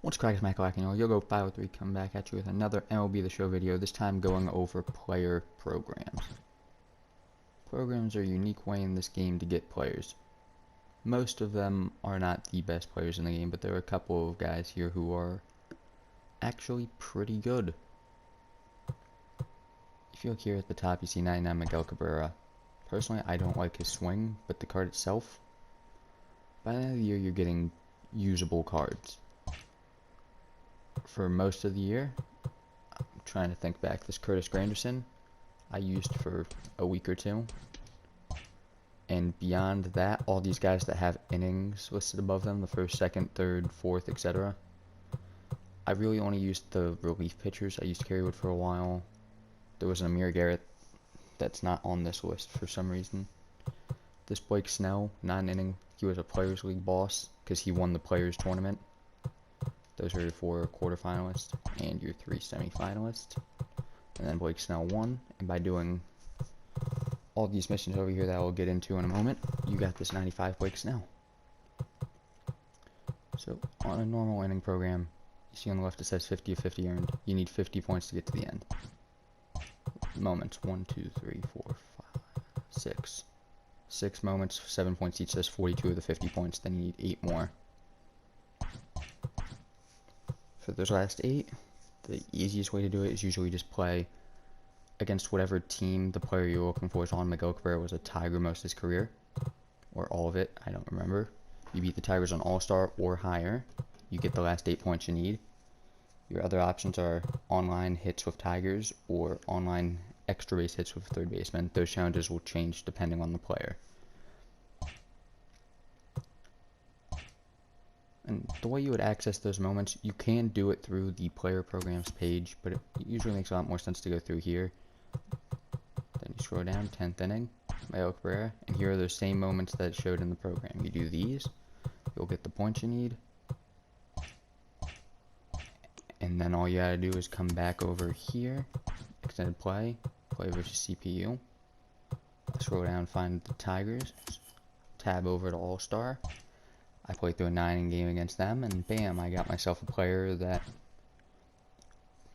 What's cracking, Mac Lacking? Yogo 503 coming back at you with another MLB The Show video, this time going over player programs. Programs are a unique way in this game to get players. Most of them are not the best players in the game, but there are a couple of guys here who are actually pretty good. If you look here at the top, you see 99 Miguel Cabrera. Personally, I don't like his swing, but the card itself, by the end of the year, you're getting usable cards. For most of the year, I'm trying to think back, this Curtis Granderson I used for a week or two, and beyond that, all these guys that have innings listed above them, the first, second, third, fourth, etc. I really only used the relief pitchers. I used Kerrywood for a while. There was an Amir Garrett that's not on this list for some reason. This Blake Snell, 9-inning, he was a Players League boss because he won the Players Tournament. Those are your 4 quarterfinalists and your 3 semifinalists. And then Blake Snell won, and by doing all these missions over here that I'll get into in a moment, you got this 95 Blake Snell. So on a normal inning program, you see on the left it says 50 of 50 earned. You need 50 points to get to the end. Moments, 1, 2, 3, 4, 5, 6. 6 moments, 7 points each, says 42 of the 50 points, then you need 8 more. For those last 8, the easiest way to do it is usually just play against whatever team the player you're looking for is on. Miguel Cabrera was a Tiger most of his career, or all of it, I don't remember. You beat the Tigers on All-Star or higher, you get the last 8 points you need. Your other options are online hits with Tigers or online extra base hits with third baseman. Those challenges will change depending on the player. And the way you would access those moments, you can do it through the player programs page, but it usually makes a lot more sense to go through here. Then you scroll down, 10th inning, Miguel Cabrera, and here are those same moments that it showed in the program. You do these, you'll get the points you need, and then all you gotta do is come back over here, extended play, play versus CPU. Scroll down, find the Tigers, tab over to All-Star. I played through a 9-inning game against them, and bam, I got myself a player that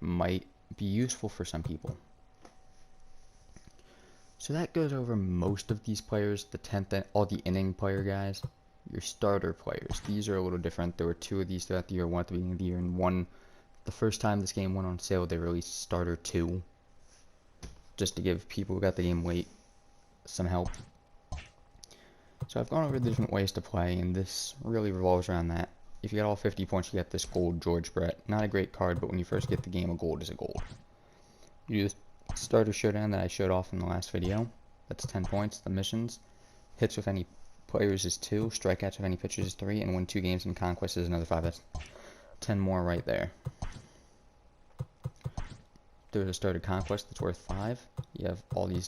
might be useful for some people. So that goes over most of these players, the 10th, all the inning player guys, your starter players. These are a little different. There were 2 of these throughout the year, one at the beginning of the year, and one, the first time this game went on sale, they released Starter 2, just to give people who got the game late some help. So I've gone over the different ways to play, and this really revolves around that. If you get all 50 points, you get this gold George Brett. Not a great card, but when you first get the game, a gold is a gold. You do the starter showdown that I showed off in the last video. That's 10 points. The missions, hits with any players is 2, strikeouts with any pitchers is 3, and win 2 games in conquest is another 5. That's 10 more right there. There's a starter conquest that's worth 5. You have all these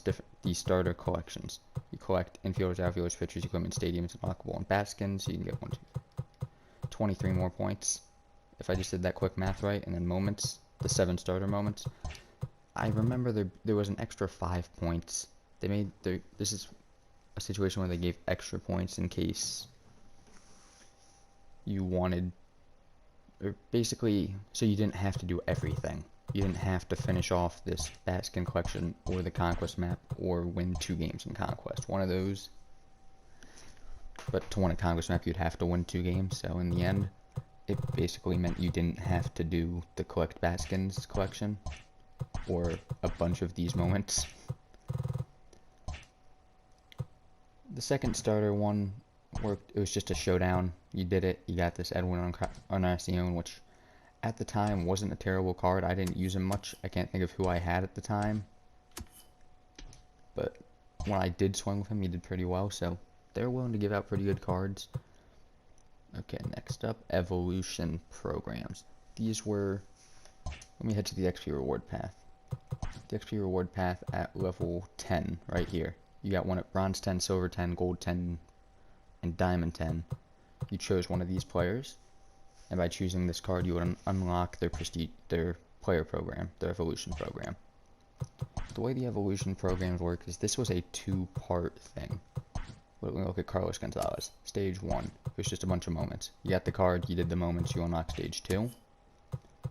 starter collections. You collect infielders, outfielders, pitchers, equipment, stadiums, unlockable, and bat skins. So you can get 23 more points. If I just did that quick math right, and then moments, the 7 starter moments. I remember there was an extra 5 points. This is a situation where they gave extra points in case you wanted, or basically, so you didn't have to do everything. You didn't have to finish off this bat skin collection or the conquest map or win 2 games in conquest. One of those. But to win a conquest map, you'd have to win 2 games. So in the end, it basically meant you didn't have to do the collect bat skins collection or a bunch of these moments. The second starter one worked. It was just a showdown. You did it. You got this Edwin Encarnacion, which at the time wasn't a terrible card. I didn't use him much. I can't think of who I had at the time, but when I did swing with him, he did pretty well, so they're willing to give out pretty good cards. Okay, next up, evolution programs. These were, let me head to the XP reward path. The XP reward path at level 10 right here. You got one at bronze 10, silver 10, gold 10, and diamond 10. You chose one of these players, and by choosing this card, you would unlock their player program, their evolution program. The way the evolution programs work is this was a 2-part thing. But we look at Carlos Gonzalez. Stage 1. It was just a bunch of moments. You got the card, you did the moments, you unlock Stage 2.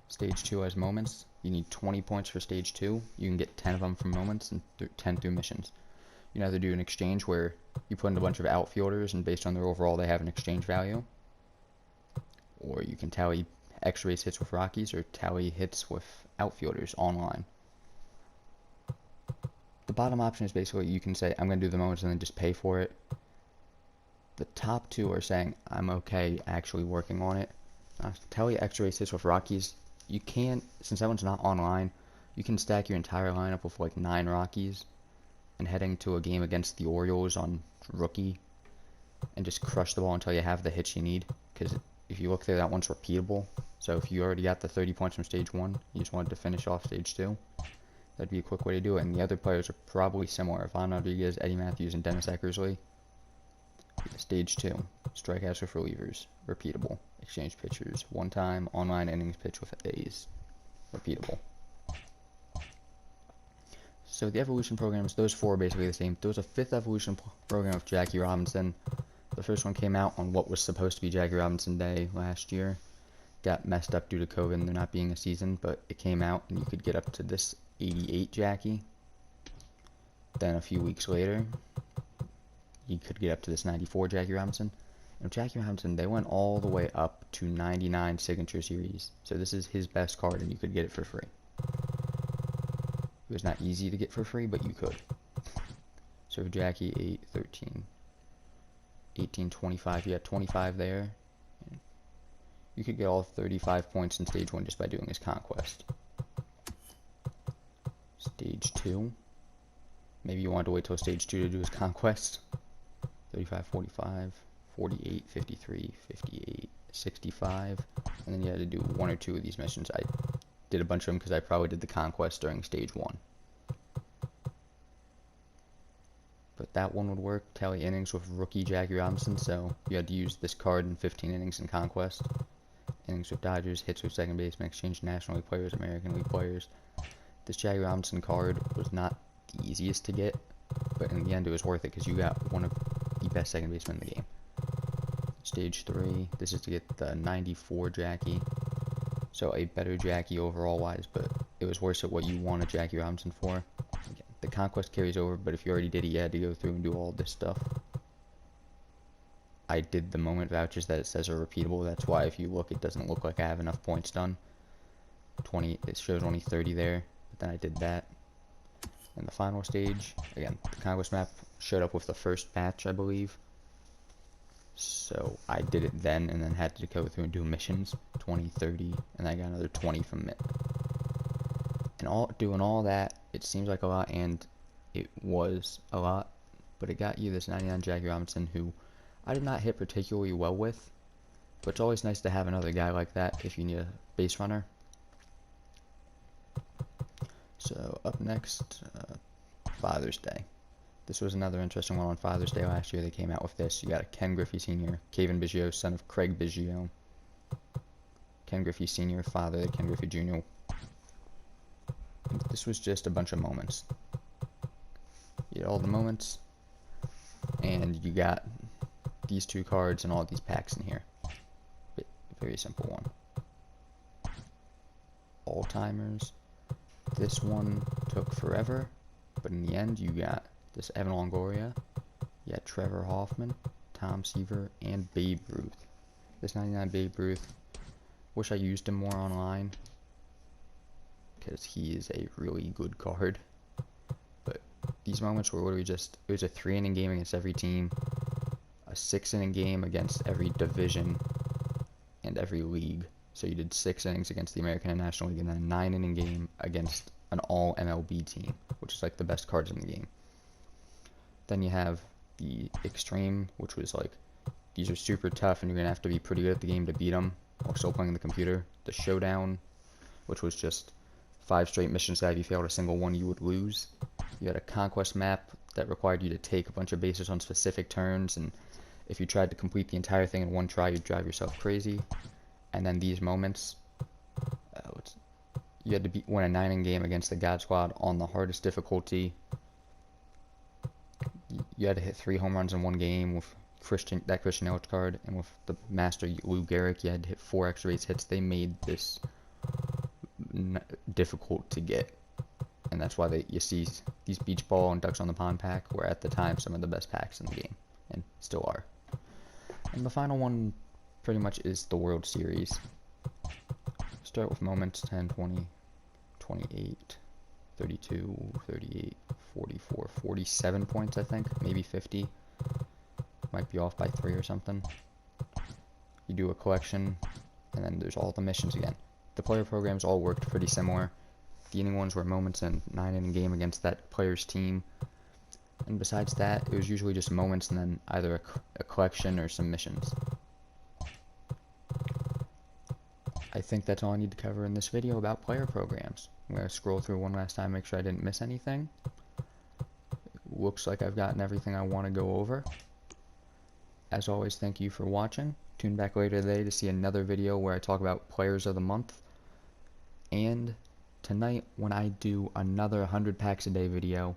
Stage 2 has moments. You need 20 points for Stage 2. You can get 10 of them from moments and 10 through missions. You can either do an exchange where you put in a bunch of outfielders and based on their overall they have an exchange value. Or you can tally extra base hits with Rockies or tally hits with outfielders online. The bottom option is basically you can say, I'm going to do the moments and then just pay for it. The top two are saying, I'm okay actually working on it. Tally extra base hits with Rockies. You can't, since that one's not online, you can stack your entire lineup with like 9 Rockies and heading to a game against the Orioles on rookie and just crush the ball until you have the hits you need. Because if you look there, that one's repeatable. So if you already got the 30 points from Stage 1, you just wanted to finish off Stage 2, that'd be a quick way to do it. And the other players are probably similar. Ivan Rodriguez, Eddie Matthews, and Dennis Eckersley. Stage 2, strikeouts with relievers, repeatable. Exchange pitchers, one time, online innings pitch with A's, repeatable. So the evolution programs, those 4 are basically the same. There was a 5th evolution program with Jackie Robinson. The first one came out on what was supposed to be Jackie Robinson Day last year. Got messed up due to COVID and there not being a season, but it came out and you could get up to this 88 Jackie. Then a few weeks later, you could get up to this 94 Jackie Robinson. And Jackie Robinson, they went all the way up to 99 Signature Series. So this is his best card and you could get it for free. It was not easy to get for free, but you could. So Jackie 8, 13, 18, 25. You got 25 there. You could get all 35 points in Stage 1 just by doing his Conquest. Stage 2. Maybe you wanted to wait till Stage 2 to do his Conquest. 35, 45, 48, 53, 58, 65. And then you had to do 1 or 2 of these missions. I did a bunch of them because I probably did the Conquest during Stage 1. But that one would work. Tally innings with rookie Jackie Robinson. So you had to use this card in 15 innings in Conquest. Innings with Dodgers, hits with second baseman, exchange National League players, American League players. This Jackie Robinson card was not the easiest to get, but in the end it was worth it because you got one of the best second basemen in the game. Stage 3, this is to get the 94 Jackie. So a better Jackie overall wise, but it was worth it what you wanted Jackie Robinson for. Again, the Conquest carries over, but if you already did it, you had to go through and do all this stuff. I did the moment vouchers that it says are repeatable. That's why if you look, it doesn't look like I have enough points done. 20, it shows only 30 there, but then I did that. And the final stage, again, the Conquest map showed up with the first batch, I believe. So I did it then and then had to go through and do missions, 20, 30, and I got another 20 from it. And doing all that, it seems like a lot, and it was a lot, but it got you this 99 Jackie Robinson, who I did not hit particularly well with, but it's always nice to have another guy like that if you need a base runner. So up next, Father's Day. This was another interesting one on Father's Day last year. They came out with this. You got a Ken Griffey Sr., Kevin Biggio, son of Craig Biggio. Ken Griffey Sr., father of Ken Griffey Jr. This was just a bunch of moments. You had all the moments, and you got these 2 cards and all these packs in here. Very simple one. All-timers. This one took forever, but in the end you got this Evan Longoria, you got Trevor Hoffman, Tom Seaver, and Babe Ruth. This 99 Babe Ruth, wish I used him more online, because he is a really good card. But these moments were literally just, it was a 3-inning game against every team, a 6-inning game against every division and every league. So you did 6 innings against the American and National League, and then a 9-inning game against an all MLB team, which is like the best cards in the game. Then you have the Extreme, which was like, these are super tough and you're going to have to be pretty good at the game to beat them while still playing the computer. The Showdown, which was just 5 straight missions that if you failed a single one, you would lose. You had a Conquest map that required you to take a bunch of bases on specific turns, and if you tried to complete the entire thing in one try, you'd drive yourself crazy. And then these moments, you had to win a 9-inning game against the God Squad on the hardest difficulty. you had to hit 3 home runs in one game with Christian Yelich card, and with the Master Lou Gehrig, you had to hit 4 extra base hits. They made this difficult to get, and that's why you see these Beach Ball and Ducks on the Pond pack were at the time some of the best packs in the game, and still are. And the final one pretty much is the World Series. Start with moments: 10, 20, 28, 32, 38, 44, 47 points, I think, maybe 50. Might be off by 3 or something. You do a collection, and then there's all the missions again. The player programs all worked pretty similar. The inning ones were moments and 9-inning game against that player's team. And besides that, it was usually just moments and then either a collection or some missions. I think that's all I need to cover in this video about player programs. I'm going to scroll through one last time, make sure I didn't miss anything. Looks like I've gotten everything I want to go over. As always, thank you for watching. Tune back later today to see another video where I talk about players of the month. And tonight, when I do another 100 packs a day video,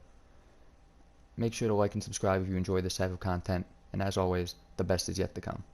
make sure to like and subscribe if you enjoy this type of content. And as always, the best is yet to come.